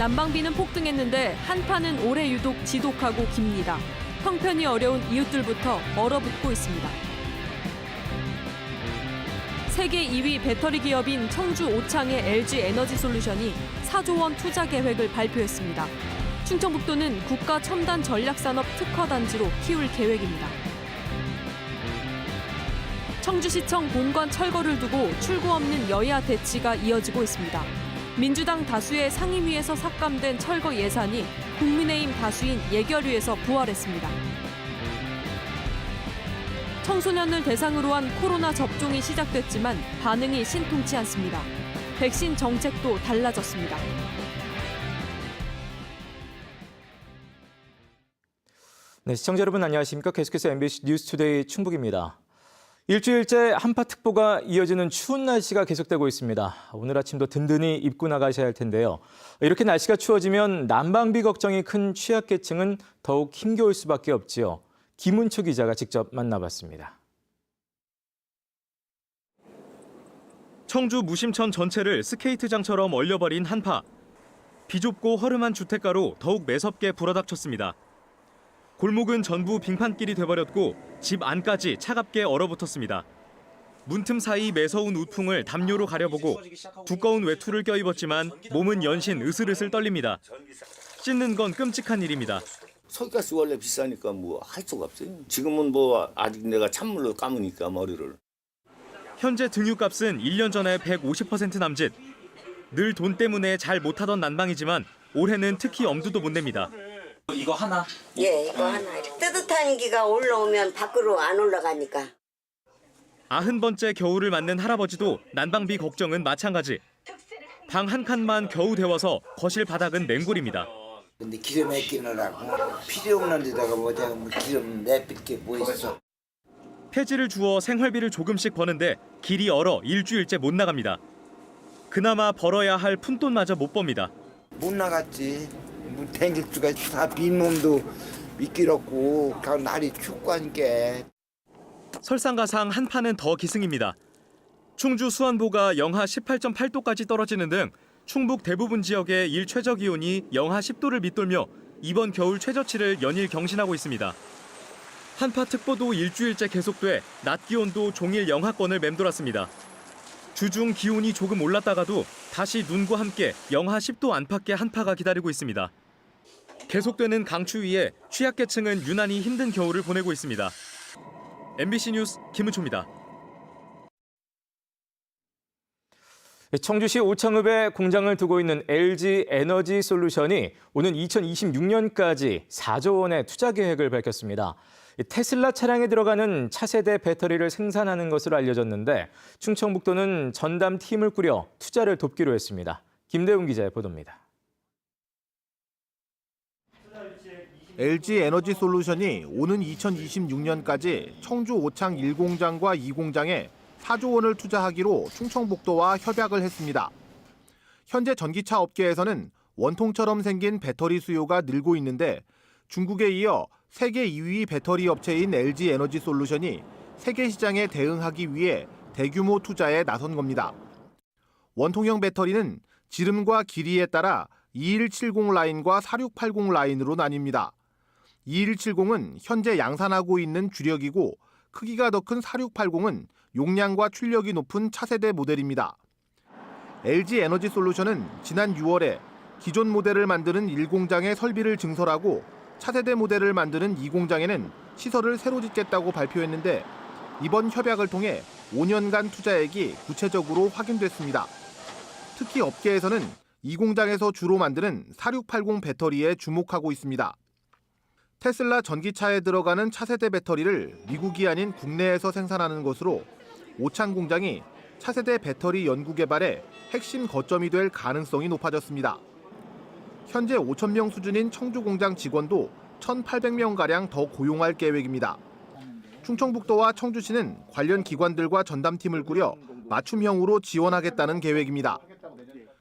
난방비는 폭등했는데 한파는 올해 유독 지독하고 깁니다. 형편이 어려운 이웃들부터 얼어붙고 있습니다. 세계 2위 배터리 기업인 청주 오창의 LG 에너지솔루션이 4조 원 투자 계획을 발표했습니다. 충청북도는 국가 첨단 전략산업 특화단지로 키울 계획입니다. 청주시청 본관 철거를 두고 출구 없는 여야 대치가 이어지고 있습니다. 민주당 다수의 상임위에서 삭감된 철거 예산이 국민의힘 다수인 예결위에서 부활했습니다. 청소년을 대상으로 한 코로나 접종이 시작됐지만 반응이 신통치 않습니다. 백신 정책도 달라졌습니다. 네, 시청자 여러분 안녕하십니까? 계속해서 MBC 뉴스투데이 충북입니다. 일주일째 한파특보가 이어지는 추운 날씨가 계속되고 있습니다. 오늘 아침도 든든히 입고 나가셔야 할 텐데요. 이렇게 날씨가 추워지면 난방비 걱정이 큰 취약계층은 더욱 힘겨울 수밖에 없지요. 김은초 기자가 직접 만나봤습니다. 청주 무심천 전체를 스케이트장처럼 얼려버린 한파. 비좁고 허름한 주택가로 더욱 매섭게 불어닥쳤습니다. 골목은 전부 빙판길이 돼버렸고 집 안까지 차갑게 얼어붙었습니다. 문틈 사이 매서운 우풍을 담요로 가려보고 두꺼운 외투를 껴입었지만 몸은 연신 으슬으슬 떨립니다. 씻는 건 끔찍한 일입니다. 석가스 원래 비싸니까 뭐 할 수가 없어요. 지금은 뭐 아직 내가 찬물로 감으니까 머리를. 현재 등유값은 1년 전에 150% 남짓. 늘 돈 때문에 잘 못하던 난방이지만 올해는 특히 엄두도 못 냅니다. 이거 하나? 예, 이거 하나. 뜨뜻한 기가 올라오면 밖으로 안 올라가니까. 90번째 겨울을 맞는 할아버지도 난방비 걱정은 마찬가지. 방 한 칸만 겨우 데워서 거실 바닥은 냉골입니다. 근데 기름 아끼느라고 필요 없는 데다가 뭐 기름 내필 게 뭐 있어. 폐지를 주워 생활비를 조금씩 버는데 길이 얼어 일주일째 못 나갑니다. 그나마 벌어야 할 푼돈마저 못 법니다. 못 나갔지. 뭐 댕길 수가 있어. 다 빈몸도 미끼럽고 날이 춥고 하니까. 설상가상 한파는 더 기승입니다. 충주 수안보가 영하 18.8도까지 떨어지는 등 충북 대부분 지역의 일 최저 기온이 영하 10도를 밑돌며 이번 겨울 최저치를 연일 경신하고 있습니다. 한파특보도 일주일째 계속돼 낮 기온도 종일 영하권을 맴돌았습니다. 주중 기온이 조금 올랐다가도 다시 눈과 함께 영하 10도 안팎의 한파가 기다리고 있습니다. 계속되는 강추위에 취약계층은 유난히 힘든 겨울을 보내고 있습니다. MBC 뉴스 김은초입니다. 청주시 오창읍에 공장을 두고 있는 LG 에너지솔루션이 오는 2026년까지 4조 원의 투자 계획을 밝혔습니다. 테슬라 차량에 들어가는 차세대 배터리를 생산하는 것으로 알려졌는데 충청북도는 전담팀을 꾸려 투자를 돕기로 했습니다. 김대웅 기자의 보도입니다. LG 에너지솔루션이 오는 2026년까지 청주 오창 1공장과 2공장에 4조 원을 투자하기로 충청북도와 협약을 했습니다. 현재 전기차 업계에서는 원통처럼 생긴 배터리 수요가 늘고 있는데 중국에 이어 세계 2위 배터리 업체인 LG 에너지솔루션이 세계 시장에 대응하기 위해 대규모 투자에 나선 겁니다. 원통형 배터리는 지름과 길이에 따라 2170 라인과 4680 라인으로 나뉩니다. 2170은 현재 양산하고 있는 주력이고 크기가 더 큰 4680은 용량과 출력이 높은 차세대 모델입니다. LG 에너지솔루션은 지난 6월에 기존 모델을 만드는 1공장의 설비를 증설하고 차세대 모델을 만드는 2공장에는 시설을 새로 짓겠다고 발표했는데 이번 협약을 통해 5년간 투자액이 구체적으로 확인됐습니다. 특히 업계에서는 2공장에서 주로 만드는 4680 배터리에 주목하고 있습니다. 테슬라 전기차에 들어가는 차세대 배터리를 미국이 아닌 국내에서 생산하는 것으로 오창 공장이 차세대 배터리 연구 개발의 핵심 거점이 될 가능성이 높아졌습니다. 현재 5,000명 수준인 청주 공장 직원도 1,800명가량 더 고용할 계획입니다. 충청북도와 청주시는 관련 기관들과 전담팀을 꾸려 맞춤형으로 지원하겠다는 계획입니다.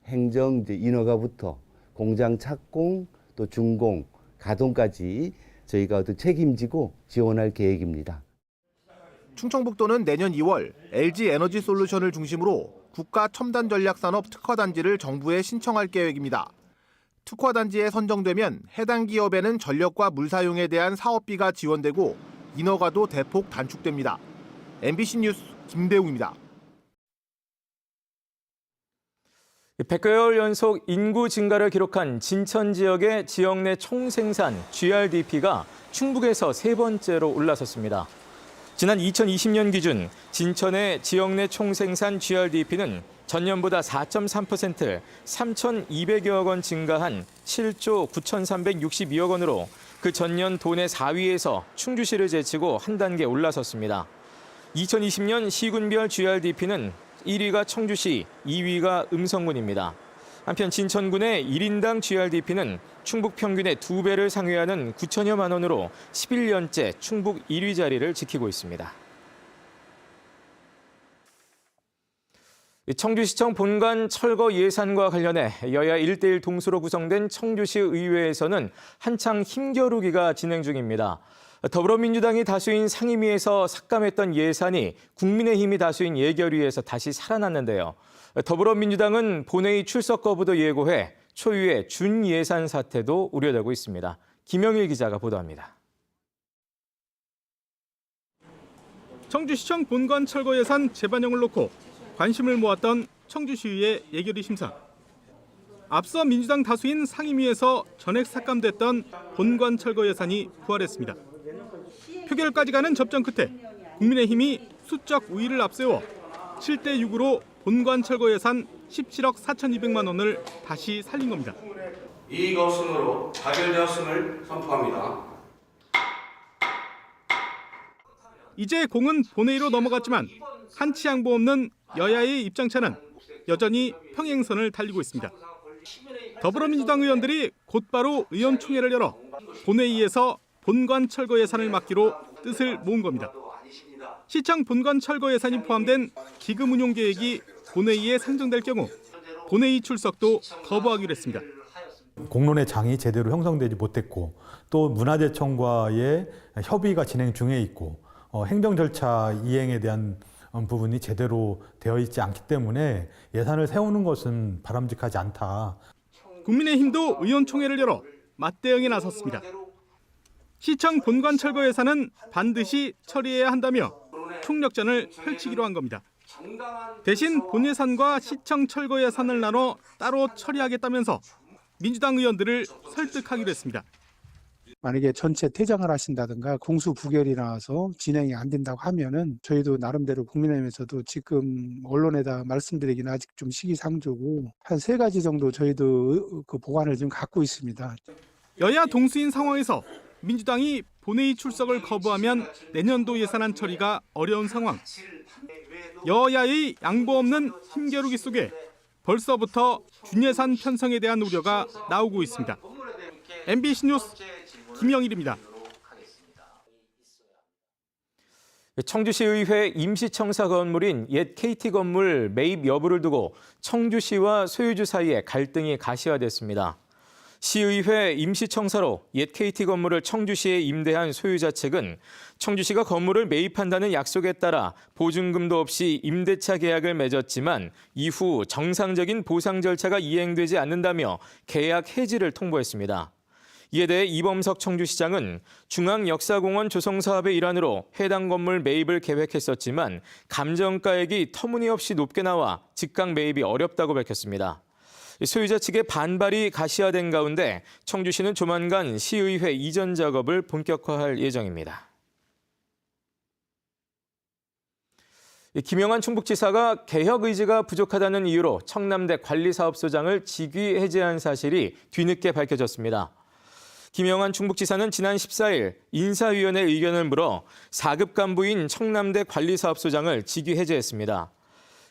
행정 인허가부터 공장 착공 또 준공, 가동까지 저희가 책임지고 지원할 계획입니다. 충청북도는 내년 2월 LG 에너지솔루션을 중심으로 국가 첨단 전략 산업 특화단지를 정부에 신청할 계획입니다. 특화단지에 선정되면 해당 기업에는 전력과 물 사용에 대한 사업비가 지원되고 인허가도 대폭 단축됩니다. MBC 뉴스 김대웅입니다. 100개월 연속 인구 증가를 기록한 진천 지역의 지역 내 총생산 GRDP가 충북에서 세 번째로 올라섰습니다. 지난 2020년 기준 진천의 지역 내 총생산 GRDP는 전년보다 4.3% 3,200여억 원 증가한 7조 9,362억 원으로 그 전년 도내 4위에서 충주시를 제치고 한 단계 올라섰습니다. 2020년 시군별 GRDP는 1위가 청주시, 2위가 음성군입니다. 한편 진천군의 1인당 GRDP는 충북 평균의 2배를 상회하는 9천여만 원으로 11년째 충북 1위 자리를 지키고 있습니다. 청주시청 본관 철거 예산과 관련해 여야 1대1 동수로 구성된 청주시 의회에서는 한창 힘겨루기가 진행 중입니다. 더불어민주당이 다수인 상임위에서 삭감했던 예산이 국민의힘이 다수인 예결위에서 다시 살아났는데요. 더불어민주당은 본회의 출석 거부도 예고해 초유의 준예산 사태도 우려되고 있습니다. 김영일 기자가 보도합니다. 청주시청 본관 철거 예산 재반영을 놓고 관심을 모았던 청주시의회 예결위 심사. 앞서 민주당 다수인 상임위에서 전액 삭감됐던 본관 철거 예산이 부활했습니다. 표결까지 가는 접전 끝에 국민의힘이 수적 우위를 앞세워 7대 6으로 본관 철거 예산 17억 4,200만 원을 다시 살린 겁니다. 이의 없음으로 가결되었음을 선포합니다. 이제 공은 본회의로 넘어갔지만 한치 양보 없는 여야의 입장차는 여전히 평행선을 달리고 있습니다. 더불어민주당 의원들이 곧바로 의원총회를 열어 본회의에서 본관 철거 예산을 막기로 뜻을 모은 겁니다. 시청 본관 철거 예산이 포함된 기금 운용 계획이 본회의에 상정될 경우 본회의 출석도 거부하기로 했습니다. 공론의 장이 제대로 형성되지 못했고 또 문화재청과의 협의가 진행 중에 있고 행정 절차 이행에 대한 부분이 제대로 되어 있지 않기 때문에 예산을 세우는 것은 바람직하지 않다. 국민의힘도 의원총회를 열어 맞대응에 나섰습니다. 시청 본관 철거 예산은 반드시 처리해야 한다며 총력전을 펼치기로 한 겁니다. 대신 본 예산과 시청 철거 예산을 나눠 따로 처리하겠다면서 민주당 의원들을 설득하기로 했습니다. 만약에 전체 퇴장을 하신다든가 공수 부결이 나와서 진행이 안 된다고 하면은 저희도 나름대로 국민의힘에서도 지금 언론에다 말씀드리기는 아직 좀 시기상조고 한 3가지 정도 저희도 그 보관을 좀 갖고 있습니다. 여야 동수인 상황에서 민주당이 본회의 출석을 거부하면 내년도 예산안 처리가 어려운 상황. 여야의 양보 없는 힘겨루기 속에 벌써부터 준예산 편성에 대한 우려가 나오고 있습니다. MBC 뉴스 김영일입니다. 청주시의회 임시청사 건물인 옛 KT 건물 매입 여부를 두고 청주시와 소유주 사이에 갈등이 가시화됐습니다. 시의회 임시청사로 옛 KT 건물을 청주시에 임대한 소유자 측은 청주시가 건물을 매입한다는 약속에 따라 보증금도 없이 임대차 계약을 맺었지만 이후 정상적인 보상 절차가 이행되지 않는다며 계약 해지를 통보했습니다. 이에 대해 이범석 청주시장은 중앙역사공원 조성 사업의 일환으로 해당 건물 매입을 계획했었지만 감정가액이 터무니없이 높게 나와 즉각 매입이 어렵다고 밝혔습니다. 소유자 측의 반발이 가시화된 가운데 청주시는 조만간 시의회 이전 작업을 본격화할 예정입니다. 김영환 충북지사가 개혁 의지가 부족하다는 이유로 청남대 관리사업소장을 직위 해제한 사실이 뒤늦게 밝혀졌습니다. 김영환 충북지사는 지난 14일 인사위원회 의견을 물어 4급 간부인 청남대 관리사업소장을 직위 해제했습니다.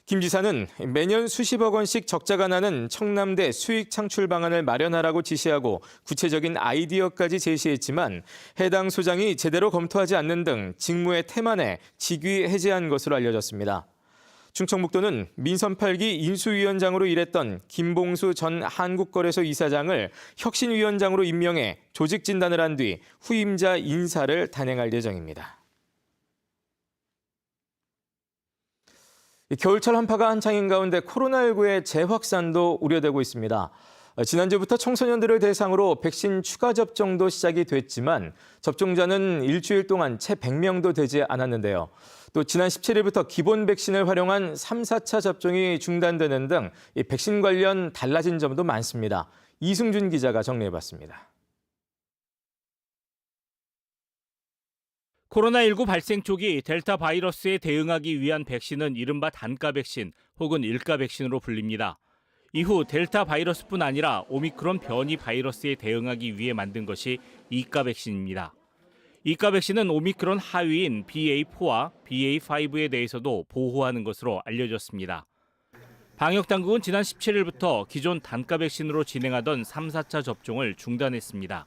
김 지사는 매년 수십억 원씩 적자가 나는 청남대 수익 창출 방안을 마련하라고 지시하고 구체적인 아이디어까지 제시했지만 해당 소장이 제대로 검토하지 않는 등 직무에 태만해 직위 해제한 것으로 알려졌습니다. 충청북도는 민선 8기 인수위원장으로 일했던 김봉수 전 한국거래소 이사장을 혁신위원장으로 임명해 조직 진단을 한 뒤 후임자 인사를 단행할 예정입니다. 겨울철 한파가 한창인 가운데 코로나19의 재확산도 우려되고 있습니다. 지난주부터 청소년들을 대상으로 백신 추가 접종도 시작이 됐지만 접종자는 일주일 동안 채 100명도 되지 않았는데요. 또 지난 17일부터 기본 백신을 활용한 3, 4차 접종이 중단되는 등 이 백신 관련 달라진 점도 많습니다. 이승준 기자가 정리해봤습니다. 코로나19 발생 초기 델타 바이러스에 대응하기 위한 백신은 이른바 단가 백신 혹은 일가 백신으로 불립니다. 이후 델타 바이러스뿐 아니라 오미크론 변이 바이러스에 대응하기 위해 만든 것이 이가 백신입니다. 이가 백신은 오미크론 하위인 BA4와 BA5에 대해서도 보호하는 것으로 알려졌습니다. 방역당국은 지난 17일부터 기존 단가 백신으로 진행하던 3, 4차 접종을 중단했습니다.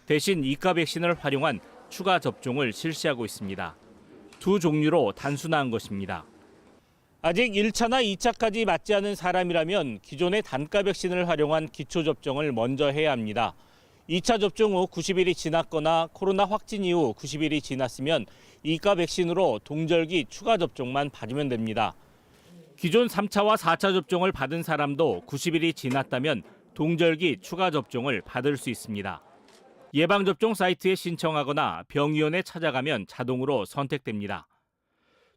대신 이가 백신을 활용한 추가 접종을 실시하고 있습니다. 두 종류로 단순화한 것입니다. 아직 1차나 2차까지 맞지 않은 사람이라면 기존의 단가 백신을 활용한 기초 접종을 먼저 해야 합니다. 2차 접종 후 90일이 지났거나 코로나 확진 이후 90일이 지났으면 이가 백신으로 동절기 추가 접종만 받으면 됩니다. 기존 3차와 4차 접종을 받은 사람도 90일이 지났다면 동절기 추가 접종을 받을 수 있습니다. 예방접종 사이트에 신청하거나 병의원에 찾아가면 자동으로 선택됩니다.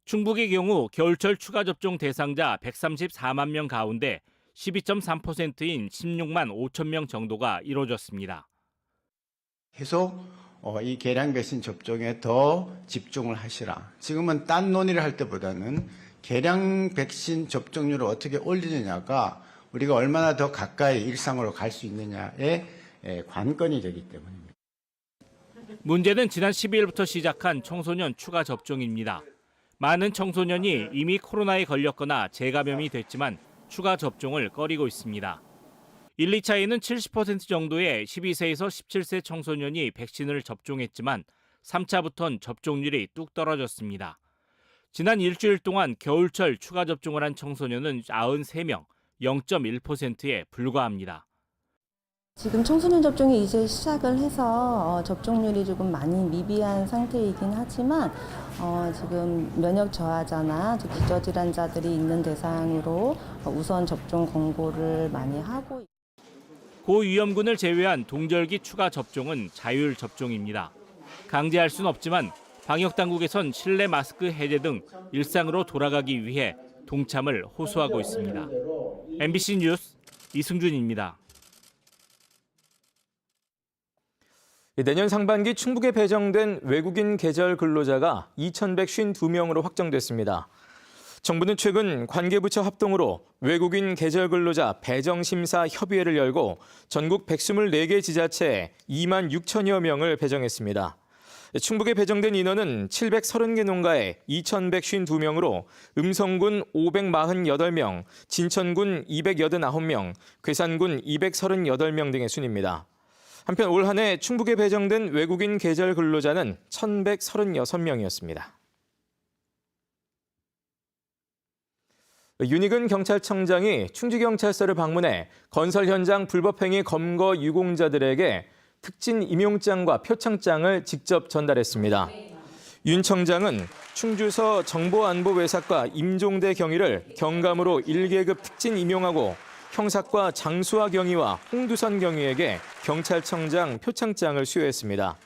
충북의 경우 겨울철 추가 접종 대상자 134만 명 가운데 12.3%인 16만 5천 명 정도가 이루어졌습니다. 계속 이 계량 백신 접종에 더 집중을 하시라. 지금은 딴 논의를 할 때보다는 계량 백신 접종률을 어떻게 올리느냐가 우리가 얼마나 더 가까이 일상으로 갈 수 있느냐의 관건이 되기 때문입니다. 문제는 지난 12일부터 시작한 청소년 추가 접종입니다. 많은 청소년이 이미 코로나에 걸렸거나 재감염이 됐지만 추가 접종을 꺼리고 있습니다. 1, 2차에는 70% 정도의 12세에서 17세 청소년이 백신을 접종했지만 3차부터는 접종률이 뚝 떨어졌습니다. 지난 일주일 동안 겨울철 추가 접종을 한 청소년은 93명, 0.1%에 불과합니다. 지금 청소년 접종이 이제 시작을 해서 접종률이 조금 많이 미비한 상태이긴 하지만 지금 면역 저하자나 기저질환자들이 있는 대상으로 우선 접종 권고를 많이 하고 고위험군을 제외한 동절기 추가 접종은 자율 접종입니다. 강제할 수는 없지만 방역당국에선 실내 마스크 해제 등 일상으로 돌아가기 위해 동참을 호소하고 있습니다. MBC 뉴스 이승준입니다. 내년 상반기 충북에 배정된 외국인 계절 근로자가 2,152명으로 확정됐습니다. 정부는 최근 관계부처 합동으로 외국인 계절 근로자 배정심사 협의회를 열고 전국 124개 지자체에 2만 6천여 명을 배정했습니다. 충북에 배정된 인원은 730개 농가에 2,152명으로 음성군 548명, 진천군 289명, 괴산군 238명 등의 순입니다. 한편 올 한 해 충북에 배정된 외국인 계절 근로자는 1,136명이었습니다. 윤익은 경찰청장이 충주경찰서를 방문해 건설 현장 불법행위 검거 유공자들에게 특진 임용장과 표창장을 직접 전달했습니다. 윤 청장은 충주서 정보안보외사과 임종대 경위를 경감으로 1계급 특진 임용하고 형사과 장수아 경위와 홍두선 경위에게 경찰청장 표창장을 수여했습니다.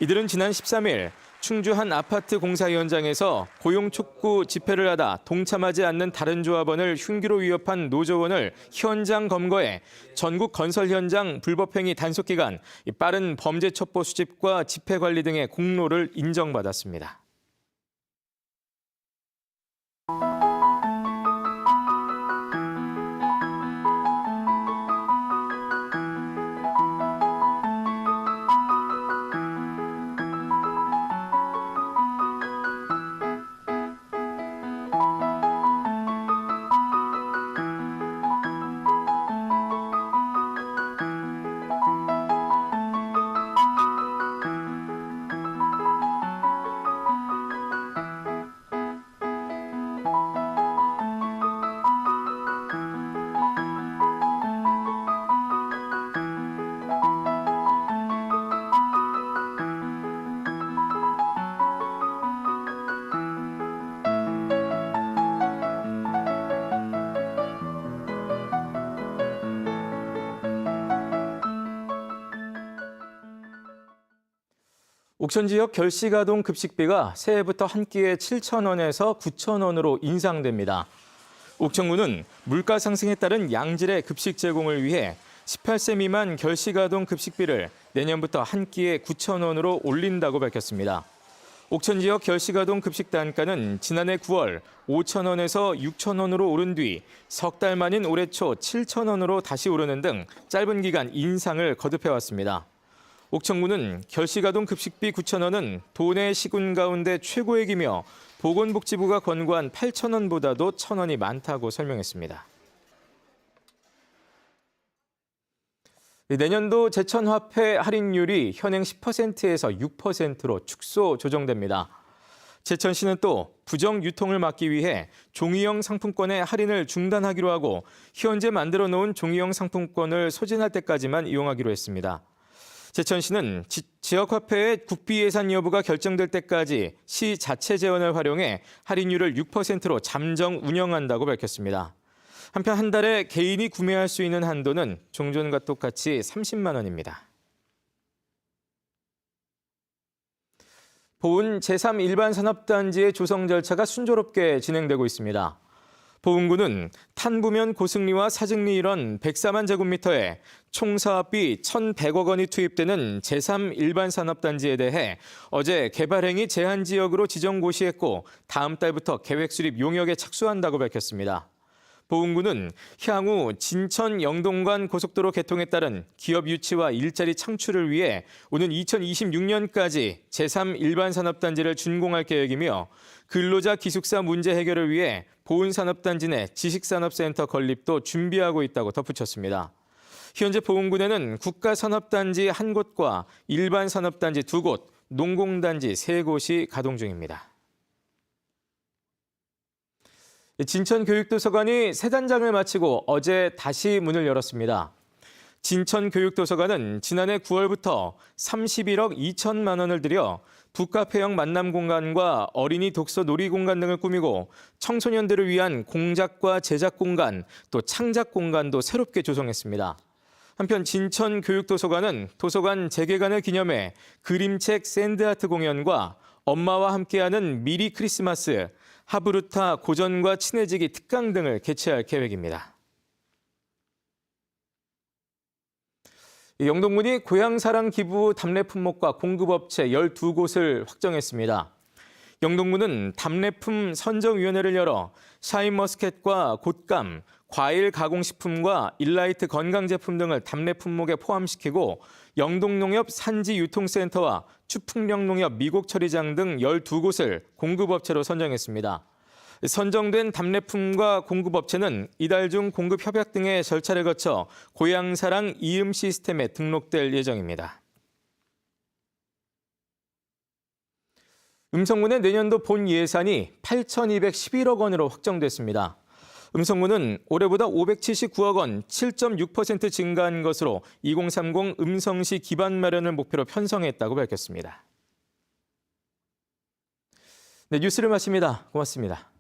이들은 지난 13일 충주 한 아파트 공사 현장에서 고용 촉구 집회를 하다 동참하지 않는 다른 조합원을 흉기로 위협한 노조원을 현장 검거해 전국 건설 현장 불법행위 단속 기간, 빠른 범죄 첩보 수집과 집회 관리 등의 공로를 인정받았습니다. 옥천 지역 결식아동 급식비가 새해부터 한 끼에 7,000원에서 9,000원으로 인상됩니다. 옥천군은 물가 상승에 따른 양질의 급식 제공을 위해 18세 미만 결식아동 급식비를 내년부터 한 끼에 9,000원으로 올린다고 밝혔습니다. 옥천 지역 결식아동 급식 단가는 지난해 9월 5,000원에서 6,000원으로 오른 뒤 석 달 만인 올해 초 7,000원으로 다시 오르는 등 짧은 기간 인상을 거듭해왔습니다. 옥천군은 결식아동 급식비 9,000원은 도내 시군 가운데 최고액이며 보건복지부가 권고한 8,000원보다도 1,000원이 많다고 설명했습니다. 내년도 제천화폐 할인율이 현행 10%에서 6%로 축소 조정됩니다. 제천시는 또 부정 유통을 막기 위해 종이형 상품권의 할인을 중단하기로 하고 현재 만들어 놓은 종이형 상품권을 소진할 때까지만 이용하기로 했습니다. 제천시는 지역화폐의 국비 예산 여부가 결정될 때까지 시 자체 재원을 활용해 할인율을 6%로 잠정 운영한다고 밝혔습니다. 한편 한 달에 개인이 구매할 수 있는 한도는 종전과 똑같이 30만 원입니다. 보은 제3일반산업단지의 조성 절차가 순조롭게 진행되고 있습니다. 보은군은 탄부면 고승리와 사증리 일원 104만 제곱미터에 총 사업비 1,100억 원이 투입되는 제3일반산업단지에 대해 어제 개발행위 제한 지역으로 지정 고시했고 다음 달부터 계획 수립 용역에 착수한다고 밝혔습니다. 보은군은 향후 진천 영동간 고속도로 개통에 따른 기업 유치와 일자리 창출을 위해 오는 2026년까지 제3일반산업단지를 준공할 계획이며 근로자 기숙사 문제 해결을 위해 보은산업단지 내 지식산업센터 건립도 준비하고 있다고 덧붙였습니다. 현재 보은군에는 국가산업단지 1곳과 일반산업단지 2곳, 농공단지 3곳이 가동 중입니다. 진천교육도서관이 새 단장을 마치고 어제 다시 문을 열었습니다. 진천교육도서관은 지난해 9월부터 31억 2천만 원을 들여 북카페형 만남 공간과 어린이 독서 놀이 공간 등을 꾸미고 청소년들을 위한 공작과 제작 공간, 또 창작 공간도 새롭게 조성했습니다. 한편 진천교육도서관은 도서관 재개관을 기념해 그림책 샌드아트 공연과 엄마와 함께하는 미리 크리스마스, 하브루타 고전과 친해지기 특강 등을 개최할 계획입니다. 영동군이 고향사랑 기부 답례 품목과 공급업체 12곳을 확정했습니다. 영동군은 답례품 선정위원회를 열어 샤인머스켓과 곶감, 과일 가공식품과 일라이트 건강제품 등을 답례 품목에 포함시키고 영동농협 산지유통센터와 추풍령농협 미곡처리장 등 12곳을 공급업체로 선정했습니다. 선정된 답례품과 공급업체는 이달 중 공급 협약 등의 절차를 거쳐 고향사랑 이음 시스템에 등록될 예정입니다. 음성군의 내년도 본 예산이 8,211억 원으로 확정됐습니다. 음성군은 올해보다 579억 원, 7.6% 증가한 것으로 2030 음성시 기반 마련을 목표로 편성했다고 밝혔습니다. 네, 뉴스를 마칩니다. 고맙습니다.